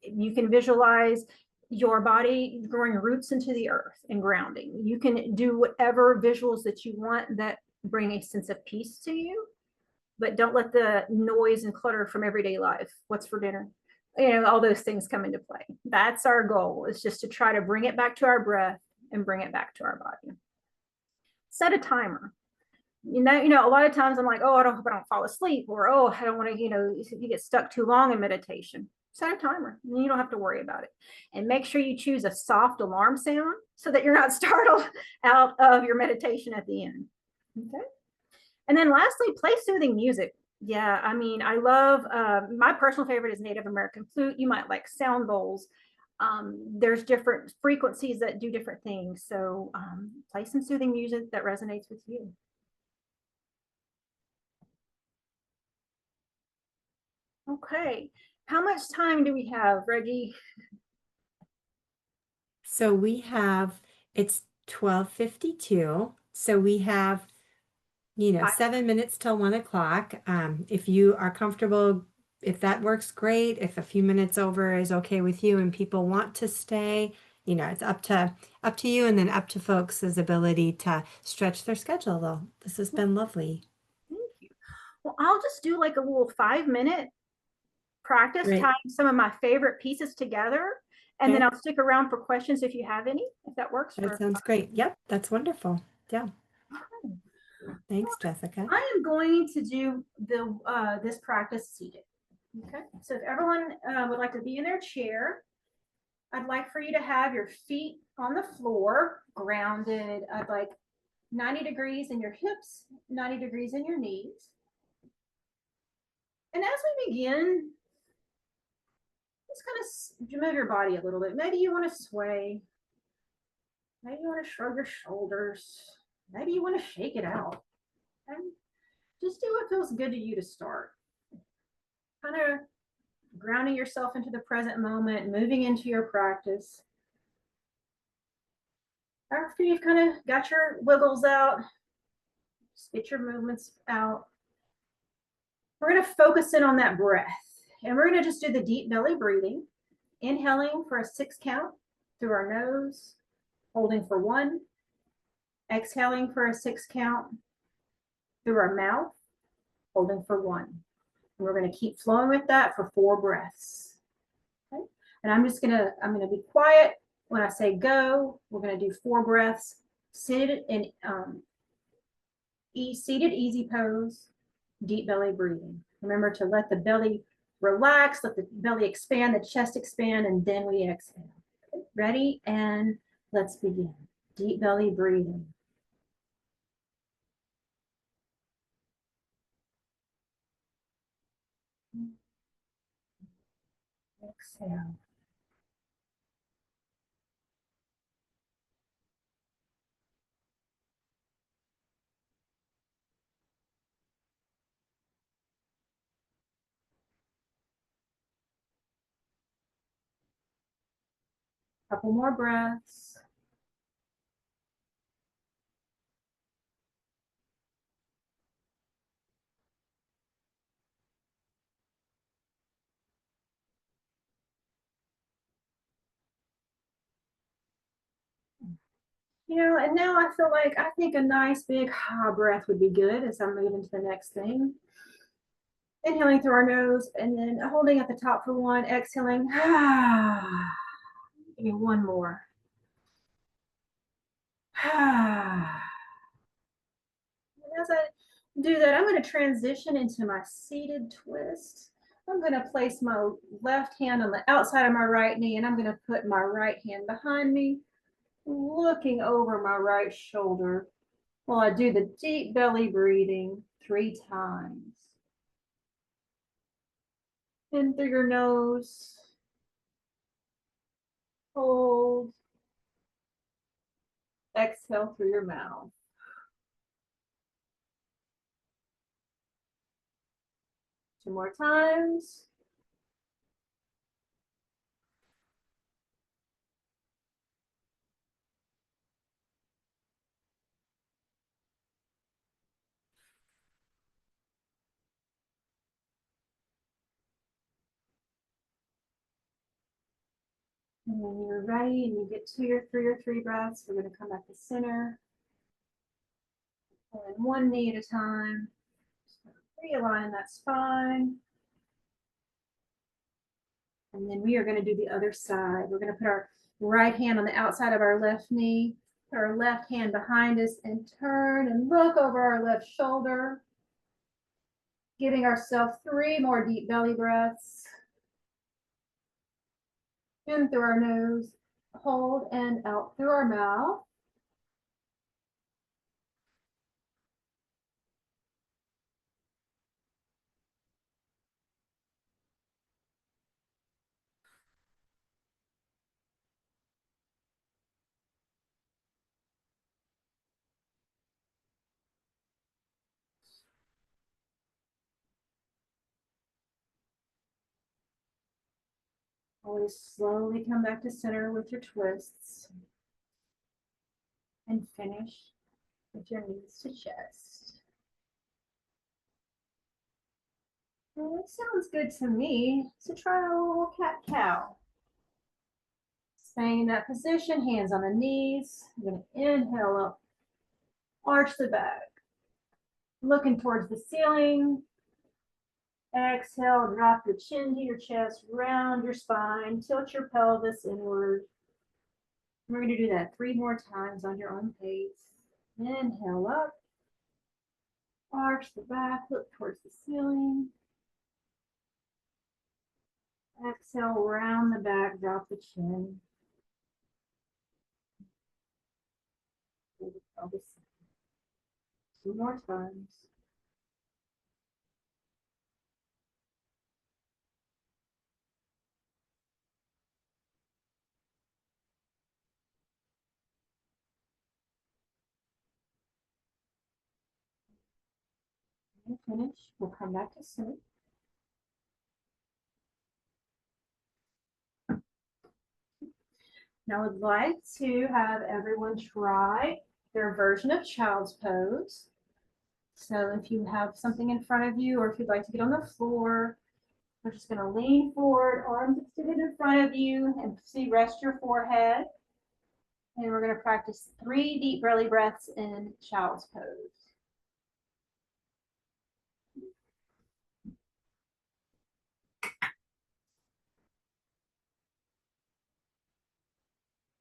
You can visualize your body growing roots into the earth and grounding. You can do whatever visuals that you want that bring a sense of peace to you, but don't let the noise and clutter from everyday life, what's for dinner, all those things come into play. That's our goal, is just to try to bring it back to our breath and bring it back to our body. Set a timer. A lot of times I'm like, oh, I hope I don't fall asleep, or, oh, I don't want to, you get stuck too long in meditation. Set a timer. You don't have to worry about it. And make sure you choose a soft alarm sound so that you're not startled out of your meditation at the end. Okay. And then lastly, play soothing music. Yeah, I love, my personal favorite is Native American flute. You might like sound bowls. There's different frequencies that do different things. So play some soothing music that resonates with you. Okay, how much time do we have, Reggie? So it's 12:52. So we have, 7 minutes till 1 o'clock. If you are comfortable, if that works, great. If a few minutes over is okay with you and people want to stay, it's up to you, and then up to folks' ability to stretch their schedule, though. This has been lovely. Thank you. Well, I'll just do like a little 5-minute practice, Great. tying some of my favorite pieces together, and then I'll stick around for questions if you have any, if that works. That sounds great. Yep, that's wonderful. Yeah. Okay. Thanks, Jessica. I am going to do this practice seated. Okay, so if everyone would like to be in their chair, I'd like for you to have your feet on the floor, grounded. I'd like 90 degrees in your hips, 90 degrees in your knees. And as we begin, just kind of move your body a little bit. Maybe you want to sway. Maybe you want to shrug your shoulders. Maybe you want to shake it out. And just do what feels good to you to start. Kind of grounding yourself into the present moment, moving into your practice. After you've kind of got your wiggles out, spit your movements out, we're going to focus in on that breath. And we're going to just do the deep belly breathing, inhaling for a 6 count through our nose, holding for 1, exhaling for a 6 count through our mouth, holding for 1. And we're going to keep flowing with that for 4 breaths. Okay? And I'm going to be quiet. When I say go, we're going to do 4 breaths, seated in seated easy pose, deep belly breathing. Remember to let the belly relax, let the belly expand, the chest expand, and then we exhale. Okay, ready? And let's begin. Deep belly breathing. Exhale. Couple more breaths. And now I think a nice big breath would be good as I'm moving to the next thing. Inhaling through our nose and then holding at the top for 1, exhaling. Give me 1 more. And as I do that, I'm going to transition into my seated twist. I'm going to place my left hand on the outside of my right knee, and I'm going to put my right hand behind me, looking over my right shoulder while I do the deep belly breathing 3 times. In through your nose. Hold. Exhale through your mouth. Two more times. And when you're ready and you get to your 3 breaths, we're going to come back to center. Pull in one knee at a time. Realign that spine. And then we are going to do the other side. We're going to put our right hand on the outside of our left knee, put our left hand behind us, and turn and look over our left shoulder. Giving ourselves 3 more deep belly breaths. In through our nose, hold, and out through our mouth. Always slowly come back to center with your twists. And finish with your knees to chest. Well, it sounds good to me. So try a little cat-cow. Staying in that position, hands on the knees. I'm going to inhale up, arch the back. Looking towards the ceiling. Exhale, drop your chin to your chest, round your spine, tilt your pelvis inward. We're going to do that 3 more times on your own pace. Inhale up, arch the back, look towards the ceiling. Exhale, round the back, drop the chin. 2 more times. And finish. We'll come back to center. Now I'd like to have everyone try their version of child's pose. So if you have something in front of you, or if you'd like to get on the floor, we're just going to lean forward, arms extended in front of you, and see, rest your forehead. And we're going to practice 3 deep belly breaths in child's pose.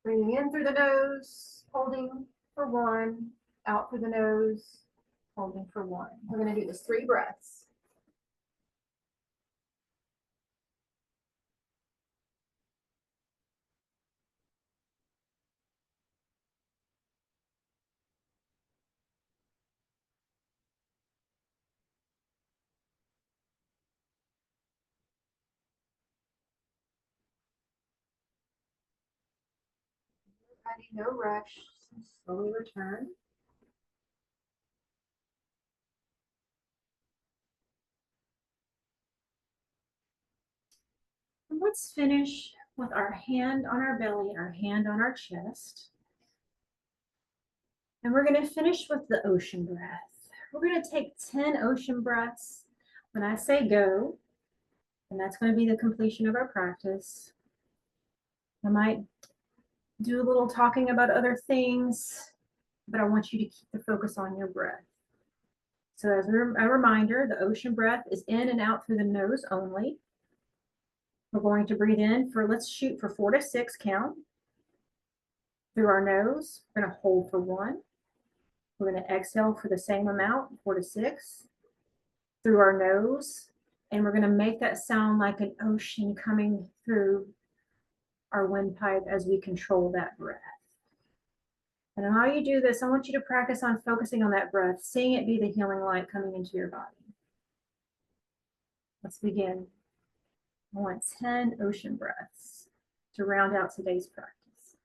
Breathing in through the nose, holding for 1, out through the nose, holding for 1. We're going to do this 3 breaths. Ready, no rush. Slowly return. And let's finish with our hand on our belly, our hand on our chest. And we're going to finish with the ocean breath. We're going to take 10 ocean breaths. When I say go, and that's going to be the completion of our practice. I might do a little talking about other things, but I want you to keep the focus on your breath. So as a reminder, the ocean breath is in and out through the nose only. We're going to breathe in for, let's shoot for 4 to 6 count. Through our nose, we're going to hold for 1. We're going to exhale for the same amount, 4 to 6. Through our nose, and we're going to make that sound like an ocean coming through our windpipe as we control that breath. And while you do this, I want you to practice on focusing on that breath, seeing it be the healing light coming into your body. Let's begin. I want 10 ocean breaths to round out today's practice.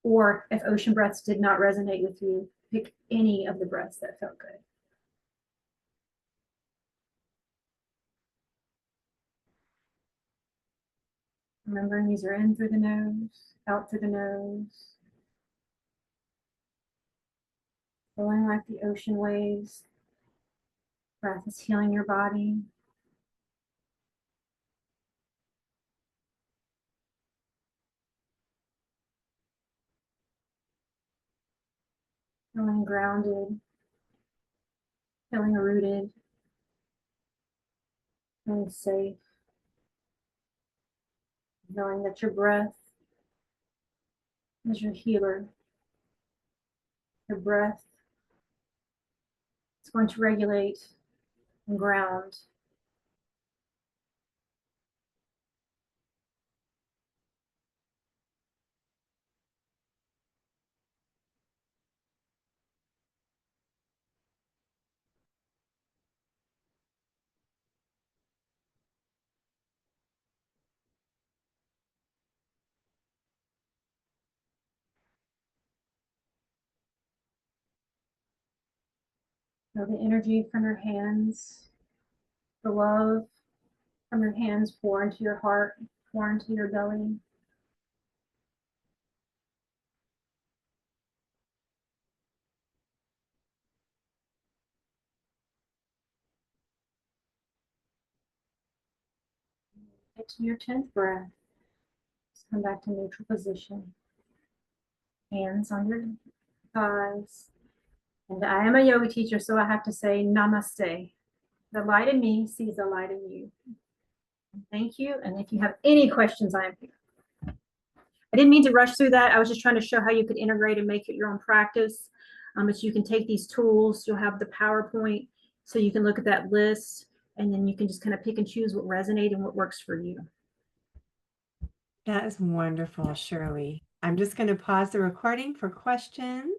Or if ocean breaths did not resonate with you, pick any of the breaths that felt good. Remembering these are in through the nose, out through the nose. Feeling like the ocean waves. Breath is healing your body. Feeling grounded. Feeling rooted. Feeling safe. Knowing that your breath is your healer. Your breath is going to regulate and ground. Feel the energy from your hands, the love from your hands pour into your heart, pour into your belly. Get to your 10th breath. Just come back to neutral position. Hands on your thighs. And I am a yoga teacher, so I have to say namaste. The light in me sees the light in you. Thank you. And if you have any questions, I am here. I didn't mean to rush through that. I was just trying to show how you could integrate and make it your own practice. But you can take these tools. You'll have the PowerPoint, so you can look at that list, and then you can just kind of pick and choose what resonates and what works for you. That is wonderful, Shirley. I'm just going to pause the recording for questions.